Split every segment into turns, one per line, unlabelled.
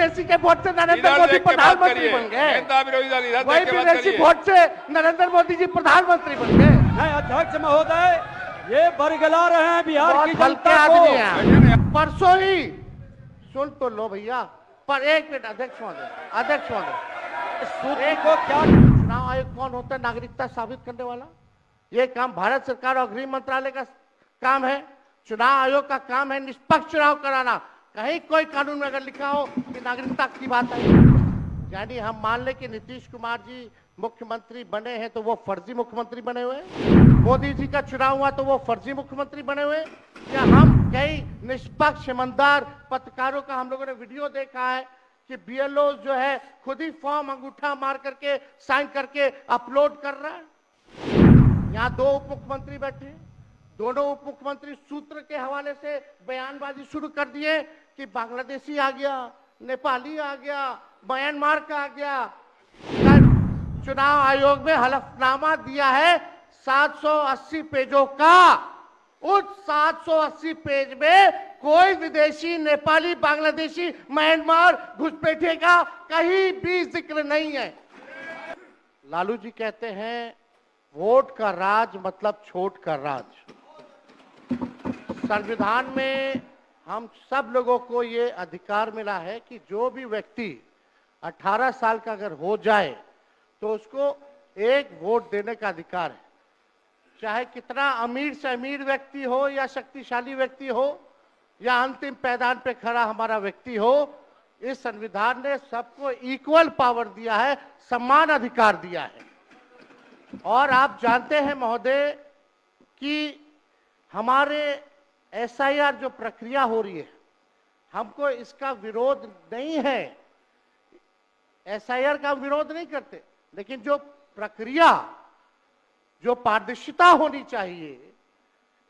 विदेशी के वोट से नरेंद्र मोदी प्रधानमंत्री बन गए, वही विदेशी वोट से नरेंद्र मोदी जी प्रधानमंत्री बन गए।
नहीं अध्यक्ष महोदय, ये बरगला रहे हैं बिहार की
हल्के
जनता
आदमी
को।
हैं। परसों ही सुन तो लो भैया, पर एक मिनट अध्यक्ष महोदय,
सूत्र को क्या
चुनाव आयोग कौन होता है नागरिकता साबित करने वाला? ये काम भारत सरकार और गृह मंत्रालय का काम है। चुनाव आयोग का काम है निष्पक्ष चुनाव कराना। कहीं कोई कानून में अगर लिखा हो कि नागरिकता की बात है, यानी हम मान ले कि नीतीश कुमार जी मुख्यमंत्री बने हैं तो वो फर्जी मुख्यमंत्री बने हुए, मोदी जी का चुनाव हुआ तो वो फर्जी मुख्यमंत्री बने हुए, या हम कई निष्पक्ष ईमानदार पत्रकारों का हम लोगों ने वीडियो देखा है कि बीएलओ जो है खुद ही फॉर्म अंगूठा मार करके साइन करके अपलोड कर रहा है। यहाँ दो उप मुख्यमंत्री बैठे हैं, दोनों उप मुख्यमंत्री सूत्र के हवाले से बयानबाजी शुरू कर दिए कि बांग्लादेशी आ गया, नेपाली आ गया, म्यांमार का आ गया। चुनाव आयोग में हलफनामा दिया है 780 पेजों का। उस 780 पेज में कोई विदेशी, नेपाली, बांग्लादेशी, म्यांमार, घुसपैठिए का कहीं भी जिक्र नहीं है। लालू जी कहते हैं वोट का राज मतलब छोट का राज। संविधान में हम सब लोगों को ये अधिकार मिला है कि जो भी व्यक्ति 18 साल का अगर हो जाए तो उसको एक वोट देने का अधिकार है, चाहे कितना अमीर से अमीर व्यक्ति हो या शक्तिशाली व्यक्ति हो या अंतिम पैदान पे खड़ा हमारा व्यक्ति हो। इस संविधान ने सबको इक्वल पावर दिया है, समान अधिकार दिया है। और आप जानते हैं महोदय कि हमारे एसआईआर जो प्रक्रिया हो रही है, हमको इसका विरोध नहीं है, एसआईआर का विरोध नहीं करते, लेकिन जो प्रक्रिया, जो पारदर्शिता होनी चाहिए,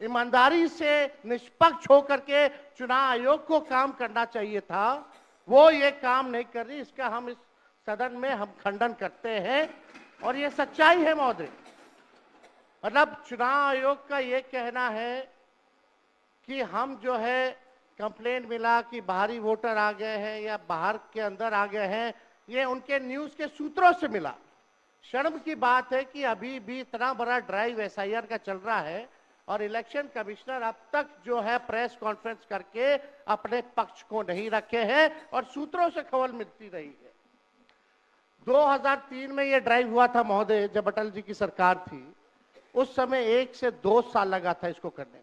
ईमानदारी से निष्पक्ष होकर के चुनाव आयोग को काम करना चाहिए था, वो ये काम नहीं कर रही। इसका हम इस सदन में हम खंडन करते हैं और ये सच्चाई है महोदय। मतलब चुनाव आयोग का ये कहना है कि हम जो है कंप्लेंट मिला कि बाहरी वोटर आ गए हैं या बाहर के अंदर आ गए हैं, ये उनके न्यूज के सूत्रों से मिला। शर्म की बात है कि अभी भी इतना बड़ा ड्राइव एसआईआर का चल रहा है और इलेक्शन कमिश्नर अब तक जो है प्रेस कॉन्फ्रेंस करके अपने पक्ष को नहीं रखे हैं और सूत्रों से खबर मिलती रही है। 2003 में ये ड्राइव हुआ था महोदय, जब अटल जी की सरकार थी, उस समय 1 से 2 साल लगा था इसको करने में,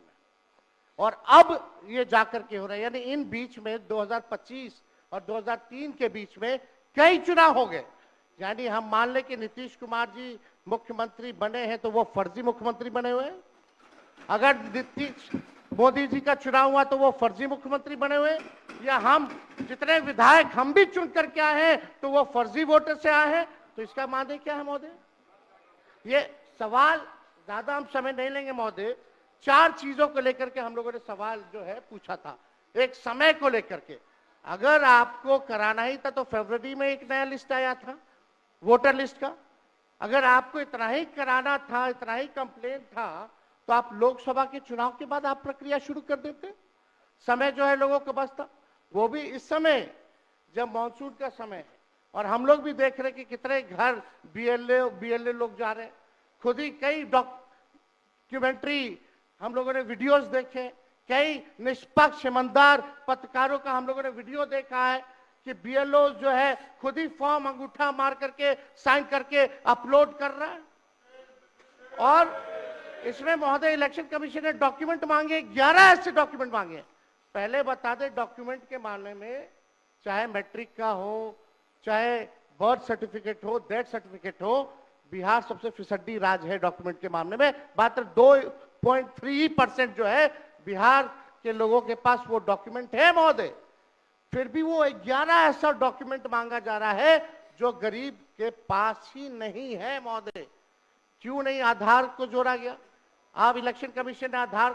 और अब ये जाकर के हो रहा है। यानी इन बीच में 2025 और 2003 के बीच में कई चुनाव हो गए। यानी हम मान ले कि नीतीश कुमार जी मुख्यमंत्री बने हैं तो वो फर्जी मुख्यमंत्री बने हुए हैं, अगर नीतीश मोदी जी का चुनाव हुआ तो वो फर्जी मुख्यमंत्री बने हुए, या हम जितने विधायक हम भी चुन करके आए हैं तो वो फर्जी वोटर से आए हैं। तो इसका माने क्या है महोदय? ये सवाल ज्यादा हम समय नहीं लेंगे महोदय। 4 चीजों को लेकर के हम लोगों ने सवाल जो है पूछा था। एक समय को लेकर के, अगर आपको कराना ही था तो फरवरी में एक नया लिस्ट आया था वोटर लिस्ट का। अगर आपको इतना ही कराना था, इतना ही कंप्लेंट था, तो आप लोकसभा के चुनाव के बाद आप प्रक्रिया शुरू कर देते। समय जो है लोगों के पास था, वो भी इस समय जब मानसून का समय है और हम लोग भी देख रहे कि कितने घर बीएलए लोग जा रहे हैं। खुद ही कई डॉक्यूमेंट्री हम लोगों ने वीडियोस देखे, कई निष्पक्ष ईमानदार पत्रकारों का हम लोगों ने वीडियो देखा है कि बीएलओ जो है खुद ही फॉर्म अंगूठा मार करके साइन करके अपलोड कर रहा है। और इसमें महोदय इलेक्शन कमीशन ने डॉक्यूमेंट मांगे, 11 ऐसे डॉक्यूमेंट मांगे। पहले बता दें, डॉक्यूमेंट के मामले में चाहे मैट्रिक का हो, चाहे बर्थ सर्टिफिकेट हो, डेथ सर्टिफिकेट हो, बिहार सबसे फिसड्डी राज्य है डॉक्यूमेंट के मामले में। मात्र 2.3% जो है बिहार के लोगों के पास वो डॉक्यूमेंट है महोदय। फिर भी वो 11 ऐसा डॉक्यूमेंट मांगा जा रहा है जो गरीब के पास ही नहीं है महोदय। क्यों नहीं आधार को जोड़ा गया? आप इलेक्शन कमीशन ने आधार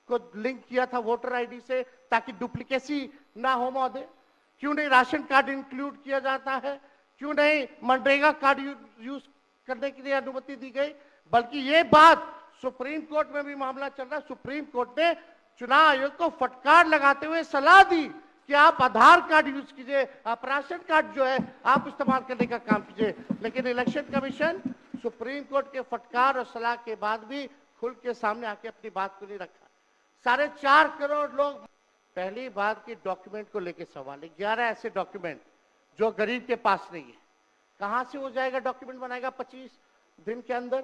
को लिंक किया था वोटर आईडी से ताकि डुप्लीकेसी ना हो महोदय। क्यों नहीं राशन कार्ड इंक्लूड किया जाता है? क्यों नहीं मनरेगा कार्ड यूज करने के लिए अनुमति दी गई? बल्कि ये बात सुप्रीम कोर्ट में भी मामला चल रहा है। सुप्रीम कोर्ट ने चुनाव आयोग को फटकार लगाते हुए सलाह दी कि आप आधार कार्ड यूज कीजिए, आप राशन कार्ड जो है आप इस्तेमाल करने का काम कीजिए। लेकिन इलेक्शन कमीशन सुप्रीम कोर्ट के फटकार और सलाह के बाद भी खुल के सामने आके अपनी बात को नहीं रखा। 4.5 करोड़ लोग, पहली बात की डॉक्यूमेंट को लेके सवाल है। 11 ऐसे डॉक्यूमेंट जो गरीब के पास नहीं है, कहां से हो जाएगा? डॉक्यूमेंट बनाएगा 25 दिन के अंदर?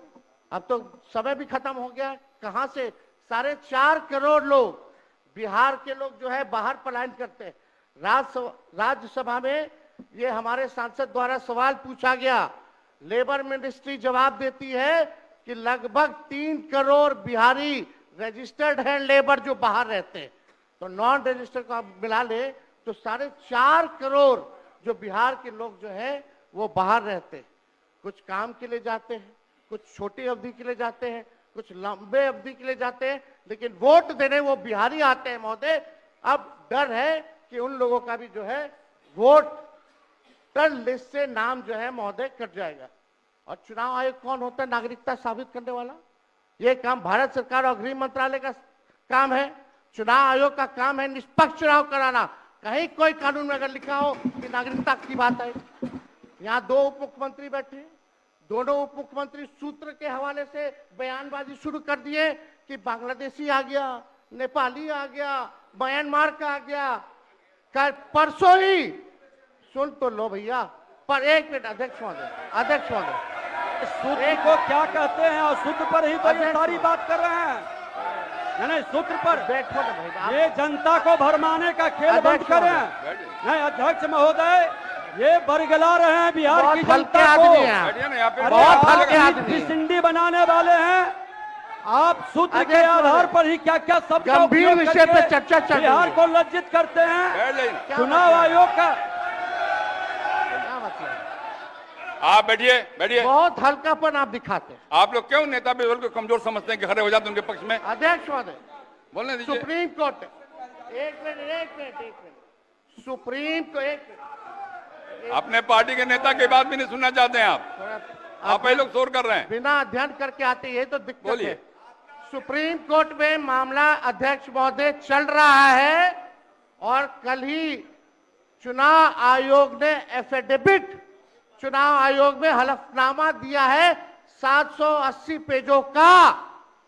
अब तो समय भी खत्म हो गया। कहां से 4.5 करोड़ लोग, बिहार के लोग जो है बाहर पलायन करते हैं। राज्यसभा में ये हमारे सांसद द्वारा सवाल पूछा गया, लेबर मिनिस्ट्री जवाब देती है कि लगभग 3 करोड़ बिहारी रजिस्टर्ड हैं लेबर जो बाहर रहते हैं, तो नॉन रजिस्टर्ड को आप मिला ले तो 4.5 करोड़ जो बिहार के लोग जो हैं वो बाहर रहते हैं। कुछ काम के लिए जाते हैं, कुछ छोटी अवधि के लिए जाते हैं, कुछ लंबे अवधि के लिए जाते हैं, लेकिन वोट देने वो बिहारी आते हैं महोदय। अब डर है कि उन लोगों का भी जो है वोटर लिस्ट से नाम जो है महोदय कट जाएगा। और चुनाव आयोग कौन होता है नागरिकता साबित करने वाला? ये काम भारत सरकार और गृह मंत्रालय का काम है। चुनाव आयोग का काम है निष्पक्ष चुनाव कराना। कहीं कोई कानून में अगर लिखा हो कि नागरिकता की बात है। यहाँ 2 उप मुख्यमंत्री बैठे, दोनों उप मुख्यमंत्री सूत्र के हवाले से बयानबाजी शुरू कर दिए कि बांग्लादेशी आ गया, नेपाली आ गया, म्यांमार का आ गया। कल परसों ही सुन तो लो भैया, पर एक मिनट अध्यक्ष महोदय,
सूत्र को क्या कहते हैं और सूत्र पर ही तो ये सारी बात कर रहे हैं। नहीं, सूत्र पर
बैठो ना भाई,
ये जनता को भरमाने का खेल बंद करें। नहीं अध्यक्ष महोदय, ये बरगला रहे हैं बिहार की जनता को,
बहुत हल्के आदमी,
सिंडी बनाने वाले हैं। आप सूत्र के आधार पर ही क्या क्या सब
गंभीर विषय पे चर्चा चल रही है।
बिहार को लज्जित करते हैं। चुनाव आयोग का
आप बैठिए।
बहुत हल्कापन आप दिखाते हैं।
आप लोग क्यों नेता विरोध को कमजोर समझते हैं कि खड़े हो जाते हैं उनके पक्ष में?
अध्यक्ष महोदय,
बोलने दीजिए।
सुप्रीम कोर्ट, एक मिनट, सुप्रीम को एक मिनट,
अपने पार्टी के नेता की बात भी नहीं सुनना चाहते हैं आप ही लोग शोर कर रहे हैं।
बिना अध्ययन करके आते ये तो दिक्कत
बोलिए।
है। सुप्रीम कोर्ट में मामला अध्यक्ष महोदय चल रहा है और कल ही चुनाव आयोग ने एफिडेविट, चुनाव आयोग में हलफनामा दिया है 780 पेजों का।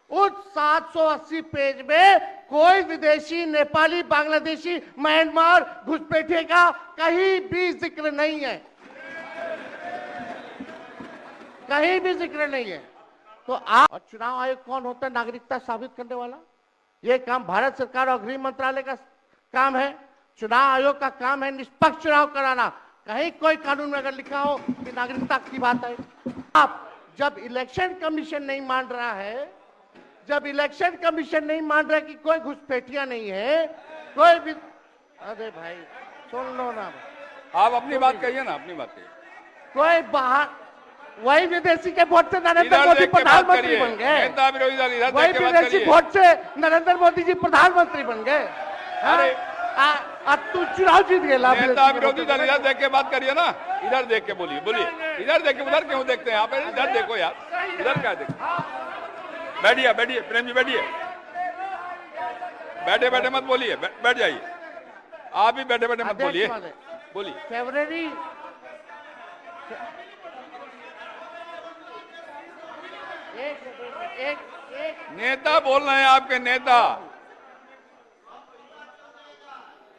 उस 780 पेज में कोई विदेशी, नेपाली, बांग्लादेशी, म्यांमार, घुसपैठिए का कहीं भी जिक्र नहीं है, कहीं भी जिक्र नहीं है। तो आप, और चुनाव आयोग कौन होता है नागरिकता साबित करने वाला? ये काम भारत सरकार और गृह मंत्रालय का काम है। चुनाव आयोग का काम है निष्पक्ष चुनाव कराना। कहीं कोई कानून में अगर लिखा हो कि नागरिकता की बात है। आप जब इलेक्शन कमीशन नहीं मान रहा है, जब इलेक्शन कमीशन नहीं मान रहा है कि कोई घुसपैठिया नहीं है, कोई भी, अरे भाई सुन लो ना,
आप अपनी बात कहिए ना, अपनी बात कहिए।
कोई बाहर, वही विदेशी के वोट से नरेंद्र मोदी प्रधानमंत्री बन गए।
नेता विरोधी दल इधर
वही
देख के बात
विदेशी
करिए।
वोट से नरेंद्र मोदी जी प्रधानमंत्री बन गए।
अरे
तू चुनाव जीत गए।
नेता विरोधी दल इधर देख के बात करिए ना, इधर देख के बोलिए। इधर देख के, उधर क्यों देखते हैं आप? इधर देखो यार, इधर क्या देखते? बैठिए प्रेम जी, बैठे मत बोलिए, बैठ जाइए। आप भी बैठे मत बोलिए।
फरवरी एक
नेता बोल रहे हैं, आपके नेता।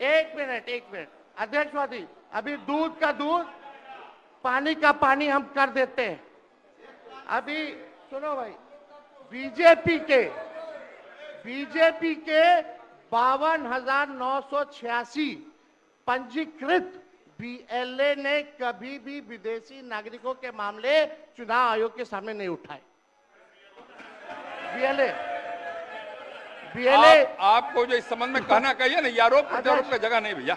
एक मिनट अध्यक्ष महोदय, अभी दूध का दूध, पानी का पानी हम कर देते हैं। अभी सुनो भाई, बीजेपी के 52,986 पंजीकृत बीएलए ने कभी भी विदेशी नागरिकों के मामले चुनाव आयोग के सामने नहीं उठाए। बीएलए
आपको जो इस संबंध में कहना कहिए ना, ये आरोप प्रत्यारोप का जगह नहीं भैया।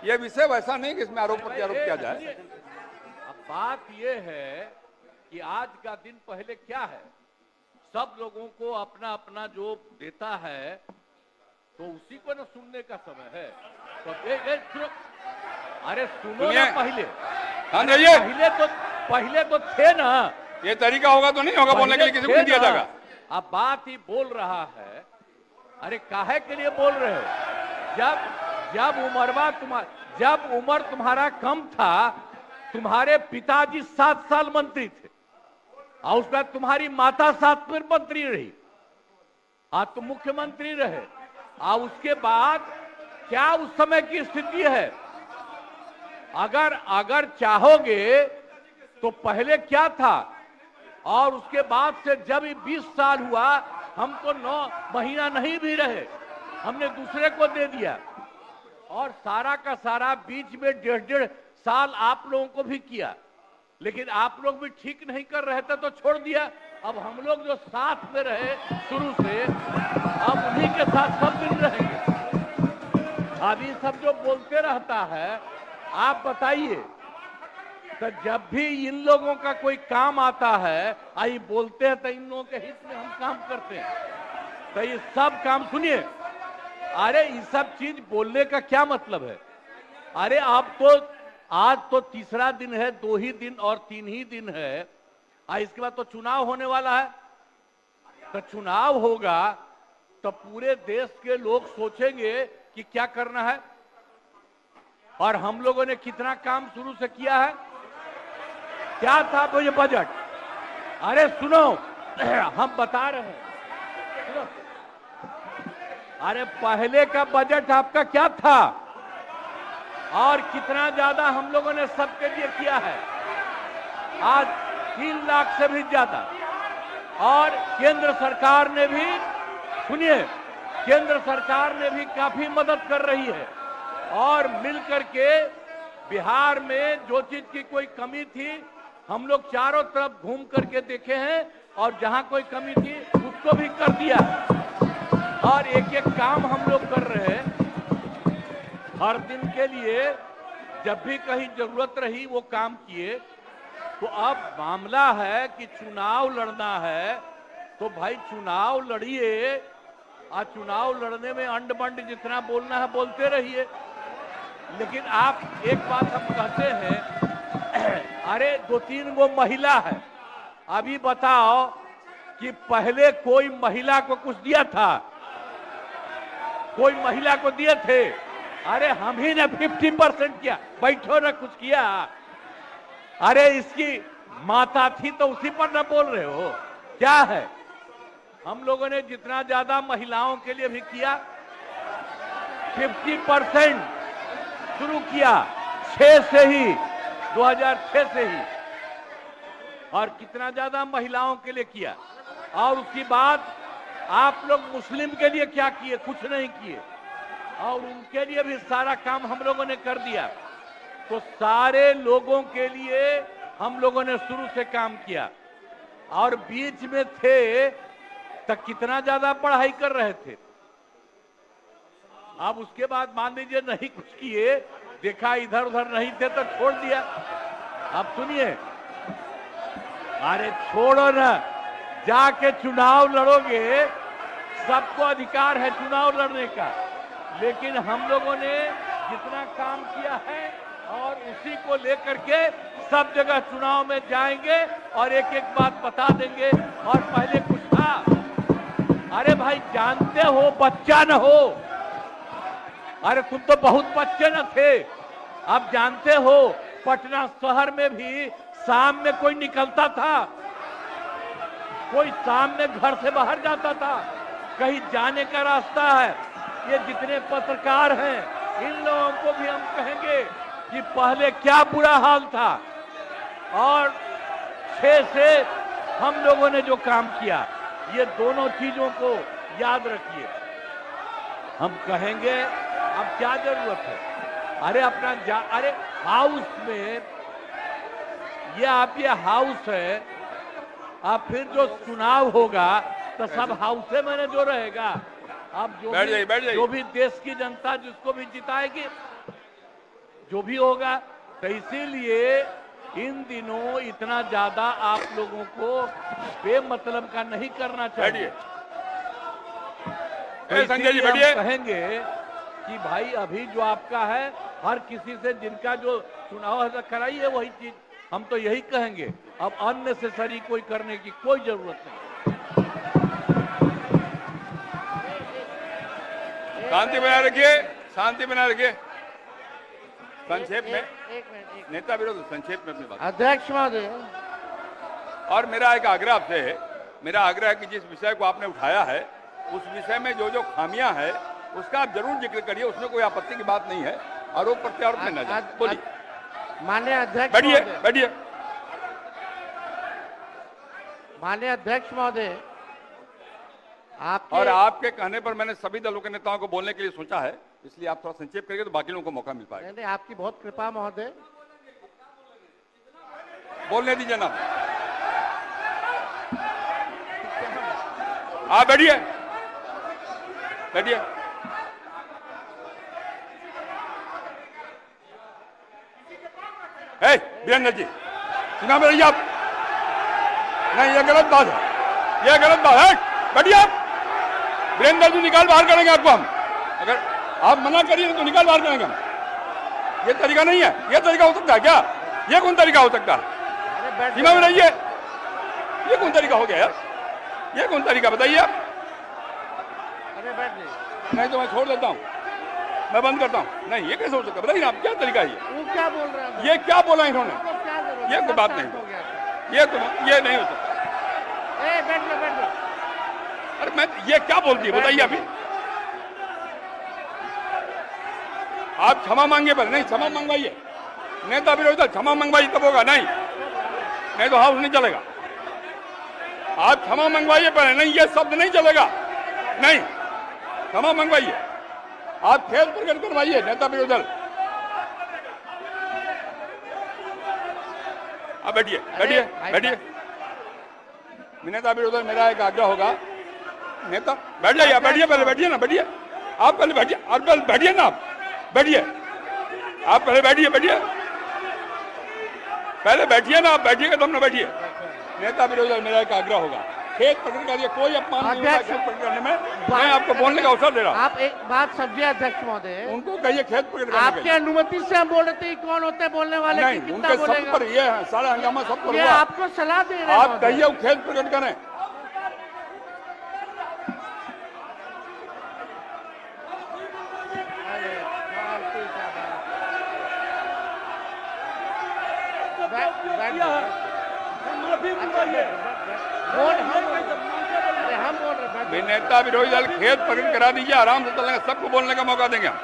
ये विषय वैसा नहीं कि इसमें आरोप प्रत्यारोप किया जाए।
अब बात ये है कि आज का दिन पहले क्या है, सब लोगों को अपना अपना जो देता है तो उसी को ना सुनने का समय है। तो अरे सुनो ना पहले। पहले तो थे ना।
ये तरीका होगा तो नहीं होगा बोलने के लिए, किसी को नहीं दिया जाएगा।
अब बात ही बोल रहा है। अरे काहे के लिए बोल रहे हो? जब उम्र तुम्हारा कम था, तुम्हारे पिताजी 7 साल मंत्री थे और उसके बाद तुम्हारी माता 7 फिर मंत्री रही, आज तुम मुख्यमंत्री रहे, और उसके बाद क्या उस समय की स्थिति है? अगर चाहोगे तो पहले क्या था और उसके बाद से जब 20 साल हुआ, हम तो 9 महीना नहीं भी रहे, हमने दूसरे को दे दिया, और सारा का सारा बीच में 1.5 साल आप लोगों को भी किया, लेकिन आप लोग भी ठीक नहीं कर रहे थे तो छोड़ दिया। अब हम लोग जो साथ में रहे शुरू से, अब उन्हीं के साथ सब दिन रहेंगे। अभी सब जो बोलते रहता है, आप बताइए, तो जब भी इन लोगों का कोई काम आता है, आई बोलते हैं तो इन लोगों के हित में हम काम करते हैं, तो ये सब काम सुनिए। अरे ये सब चीज बोलने का क्या मतलब है? अरे आप तो आज तो तीसरा दिन है, 2 ही दिन और 3 ही दिन है, इसके बाद तो चुनाव होने वाला है। तो चुनाव होगा तो पूरे देश के लोग सोचेंगे कि क्या करना है, और हम लोगों ने कितना काम शुरू से किया है। क्या था वो ये बजट? अरे सुनो, हम बता रहे हैं, सुनो। अरे पहले का बजट आपका क्या था और कितना ज्यादा हम लोगों ने सबके लिए किया है? आज 3 लाख से भी ज्यादा, और केंद्र सरकार ने भी, सुनिए, केंद्र सरकार ने भी काफी मदद कर रही है, और मिलकर के बिहार में जो चीज की कोई कमी थी, हम लोग चारों तरफ घूम करके देखे हैं, और जहां कोई कमी थी उसको भी कर दिया, और एक एक काम हम लोग कर रहे हैं हर दिन के लिए। जब भी कहीं जरूरत रही वो काम किए। तो अब मामला है कि चुनाव लड़ना है, तो भाई चुनाव लड़िए, और चुनाव लड़ने में अंड बंड जितना बोलना है बोलते रहिए। लेकिन आप एक बात हम कहते हैं, अरे 2-3 वो महिला है, अभी बताओ कि पहले कोई महिला को कुछ दिया था? कोई महिला को दिए थे? अरे हम ही ने 50% किया, बैठो ना कुछ किया। अरे इसकी माता थी तो उसी पर ना बोल रहे हो? क्या है? हम लोगों ने जितना ज्यादा महिलाओं के लिए भी किया, 50% शुरू किया 6 से ही, 2006 से ही, और कितना ज्यादा महिलाओं के लिए किया। और उसके बाद आप लोग मुस्लिम के लिए क्या किए? कुछ नहीं किए, और उनके लिए भी सारा काम हम लोगों ने कर दिया। तो सारे लोगों के लिए हम लोगों ने शुरू से काम किया, और बीच में थे तो कितना ज्यादा पढ़ाई कर रहे थे। अब उसके बाद मान लीजिए नहीं कुछ किए, देखा इधर उधर नहीं थे तो छोड़ दिया। अब सुनिए, अरे छोड़ो ना, जाके चुनाव लड़ोगे, सबको अधिकार है चुनाव लड़ने का, लेकिन हम लोगों ने जितना काम किया है और उसी को लेकर के सब जगह चुनाव में जाएंगे और एक एक बात बता देंगे। और पहले कुछ था, अरे भाई जानते हो बच्चा न हो, अरे तुम तो बहुत बच्चे न थे, अब जानते हो पटना शहर में भी शाम में कोई निकलता था, कोई शाम में घर से बाहर जाता था, कहीं जाने का रास्ता है। ये जितने पत्रकार हैं इन लोगों को भी हम कहेंगे कि पहले क्या बुरा हाल था, और 6 से हम लोगों ने जो काम किया, ये दोनों चीजों को याद रखिए। हम कहेंगे अब क्या जरूरत है, अरे अपना अरे हाउस में ये हाउस है, अब फिर जो चुनाव होगा तो सब हाउसे में जो रहेगा। अब जो भी देश की जनता जिसको भी जिताएगी, जो भी होगा, तो इसीलिए इन दिनों इतना ज्यादा आप लोगों को बेमतलब का नहीं करना चाहिए।
संजय जी
हम
बैठिए।
कहेंगे कि भाई अभी जो आपका है, हर किसी से जिनका जो चुनाव है कराइए वही चीज, हम तो यही कहेंगे। अब अननेसेसरी कोई करने की कोई जरूरत नहीं।
शांति बनाए रखिए, शांति बनाए रखिए। संक्षेप में
एक मिनट।
नेता विरोध संक्षेप में अपनी बात।
अध्यक्ष महोदय,
और मेरा एक आग्रह आपसे है, मेरा आग्रह है कि जिस विषय को आपने उठाया है उस विषय में जो जो खामियां है उसका आप जरूर जिक्र करिए, उसमें कोई आपत्ति की बात नहीं है। आरोप प्रत्यारोप में न जाए। बोलिए।
माननीय अध्यक्ष
बैठिए
महोदय,
बैठिए।
माननीय अध्यक्ष महोदय, आपके
और आपके कहने पर मैंने सभी दलों के नेताओं को बोलने के लिए सोचा है, इसलिए आप थोड़ा संक्षेप करिए तो बाकी लोगों को मौका मिल पाएगा।
नहीं, आपकी बहुत कृपा महोदय।
बोलने दीजिए ना। आप बैठिए बैठिए। वीरेंद्र जी सुना मेरी आप? नहीं, ये गलत बात है, ये गलत बात है। बैठिए आप। वीरेंद्र जी निकाल बाहर करेंगे आपको हम, अगर आप मना करिए तो निकाल बाहर करेंगे हम। ये तरीका नहीं है, ये तरीका हो सकता है क्या? ये कौन तरीका हो सकता है? सीमा में रहिए। ये कौन तरीका हो गया यार? ये कौन तरीका बताइए आप?
अरे बैठ जाइए।
नहीं तो मैं छोड़ देता हूँ, मैं बंद करता हूँ। नहीं, ये कैसे हो सकता है? बताइए ना आप, क्या तरीका है ये?
वो क्या बोल रहे हैं?
ये क्या बोला इन्होंने?
क्या जरूरत है?
ये कोई बात नहीं,
हो गया।
ये नहीं हो सकता।
बैठ लो।
अरे मैं ये क्या बोलती है बताइए अभी? आप क्षमा मांगिए पर नहीं, क्षमा मंगवाइए। नेता विरोधी क्षमा मंगवाइए तब होगा, नहीं तो हाउस नहीं चलेगा। आप क्षमा मंगवाइए पर नहीं, ये शब्द नहीं चलेगा। नहीं, क्षमा मंगवाइए। आप खेद प्रकट करवाइए नेता विरोधी दल। आप बैठिए बैठिए बैठिए। नेता विरोधी दल मेरा एक आग्रह होगा, नेता बैठ जाइए, बैठिए पहले, बैठिए ना, बैठिए आप पहले, बैठिए और पहले बैठिए ना, आप बैठिए, आप पहले बैठिए, पहले बैठिए ना, आप बैठिएगा तब ना बैठिए। नेता विरोधी दल मेरा एक आग्रह होगा, खेत प्रकट करिए, कोई अपमान नहीं होगा खेत प्रकट करने में। मैं आपको बोलने का अवसर दे रहा हूँ।
आप एक बात समझिए अध्यक्ष महोदय,
उनको कहिए खेत प्रकट करने
आपके अनुमति से हम बोल रहे थे कौन होते हैं बोलने वाले?
नहीं, उनके सब पर ये है, सारा हंगामा सब पर
ये
हुआ।
आपको सलाह दे रहे हैं
आप
महोदय।
कहिए वो खेत प्रकट करें। नेता विरोधी दल खेत प्रकट करा दीजिए, आराम से चलेंगे, सबको बोलने का मौका देंगे हम।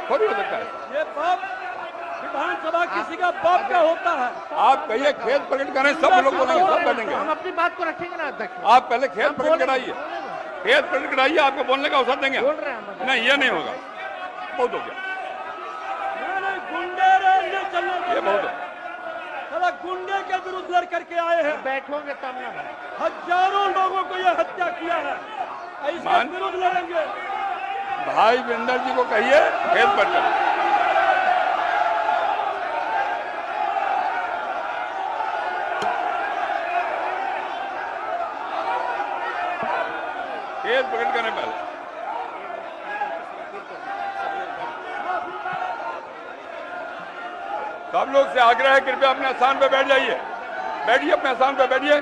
थोड़ी हो सकता है
ये बाप विधानसभा किसी का बाप का होता है।
आप कहिए खेत प्रकट करें, सब लोग बोलेंगे, सब बैठेंगे।
हम अपनी बात को रखेंगे ना अध्यक्ष।
आप पहले खेत प्रकट कराइए, खेत प्रकट कराइए, आपको बोलने का अवसर देंगे।
बोल रहे हैं
नहीं, ये नहीं होगा, बहुत हो गया,
गुंडे
ये बहुत हो।
साला गुंडे के विरुद्ध लड़ करके आए हैं।
बैठोगे तब ना।
हजारों लोगों को यह हत्या किया है, इसके विरुद्ध लड़ेंगे।
भाई वीरेंद्र जी को कहिए खेत पर चल। खेत प्रकट करने पहले सब लोग से आग्रह है, कृपया अपने स्थान पर बैठ जाइए, बैठिए अपने स्थान पर, बैठिए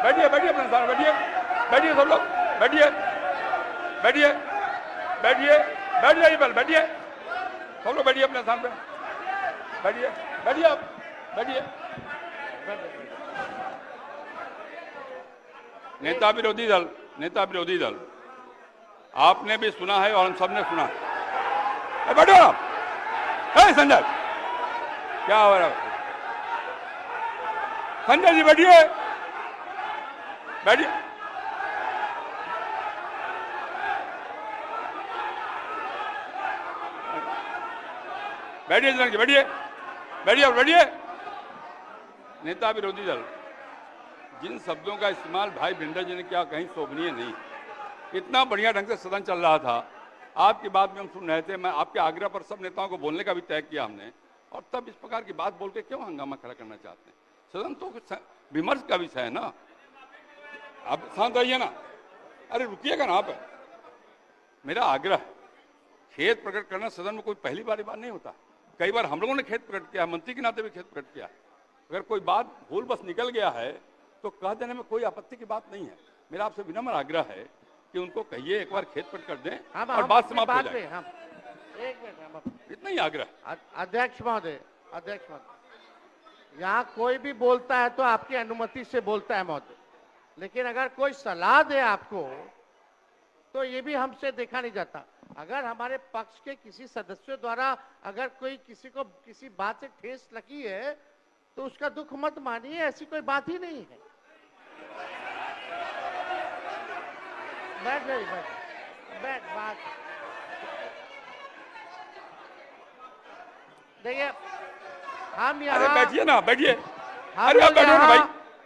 बैठिए बैठिए अपने स्थान पर बैठिए, बैठिए सब लोग, बैठिए बैठिए बैठिए, बैठ जाइए पहले, बैठिए सब लोग, बैठिए अपने स्थान पे, बैठिए बैठिए आप बैठिए। नेता विरोधी दल आपने भी सुना है और हम सब ने सुना है। बैठो आप। संजय क्या हो रहा है? संजय जी बैठिए बैठिए। बैठिए बैठिए बैठिए और बैठिए। नेता विरोधी दल जिन शब्दों का इस्तेमाल भाई भिंडर जी ने किया कहीं शोभनीय नहीं। इतना बढ़िया ढंग से सदन चल रहा था, आपकी बात में हम सुन रहे थे, मैं आपके आग्रह पर सब नेताओं को बोलने का भी तय किया हमने, और तब इस प्रकार की बात बोल के क्यों हंगामा खड़ा करना चाहते हैं? सदन तो विमर्श का विषय है ना, आप शांत रहिए ना। अरे रुकिएगा ना आप। मेरा आग्रह है, खेत प्रकट करना सदन में कोई पहली बार नहीं होता, कई बार हम लोगों ने खेत प्रकट किया, मंत्री के नाते भी खेत प्रकट किया। अगर कोई बात भूल बस निकल गया है तो कह देने में कोई आपत्ति की बात नहीं है। मेरा आपसे विनम्र आग्रह है कि उनको कहिए एक बार खेत प्रकट कर दें और बात समाप्त हो जाए।
एक मिनट
इतना ही आग्रह।
अध्यक्ष महोदय, यहाँ कोई भी बोलता है तो आपकी अनुमति से बोलता है महोदय, लेकिन अगर कोई सलाह दे आपको तो ये भी हमसे देखा नहीं जाता। अगर हमारे पक्ष के किसी सदस्यों द्वारा अगर कोई किसी को किसी बात से ठेस लगी है तो उसका दुख मत मानिए, ऐसी कोई बात ही नहीं है। बैठ बात देखिए, हम
अरे
यहाँ
बैठिए ना, बैठिए।
हम
अरे आप बैठो ना भाई।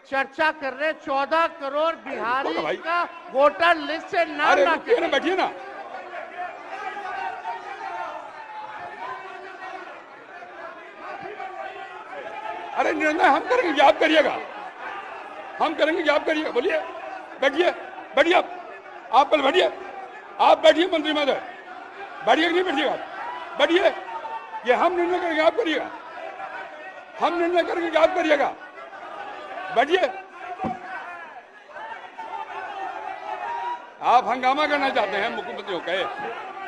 चर्चा कर रहे 14 करोड़
होगा
बिहारी
भाई।
का वोटर लिस्ट से नाम
अरे
ना
रुकिए ना, बैठिए ना। अरे निर्णय हम करेंगे, आप करिएगा। हम करेंगे, आप करिएगा। बोलिए, बैठिए, बैठिए आप पहले बैठिए। आप बैठिए मंत्री महोदय, बैठिए कि नहीं बैठिएगा? बैठिए। ये हम निर्णय करेंगे, आप करिएगा। हम निर्णय करेंगे, आप करिएगा। बैठिए। आप हंगामा करना चाहते हैं मुख्यमंत्री को कहे,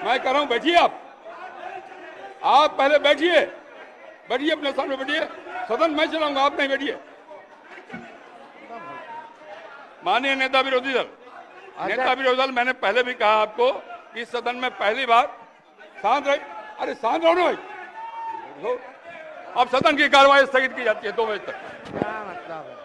मैं कह रहा हूं बैठिए। आप पहले बैठिए, बैठिए अपने सामने बैठिए। सदन मैं चलाऊंगा, आप नहीं बैठिए। माननीय नेता विरोधी दल, मैंने पहले भी कहा आपको कि सदन में पहली बार शांत रहे। अरे शांत रहो ना भाई। अब सदन की कार्रवाई स्थगित की जाती है 2 बजे तक।
क्या मतलब है?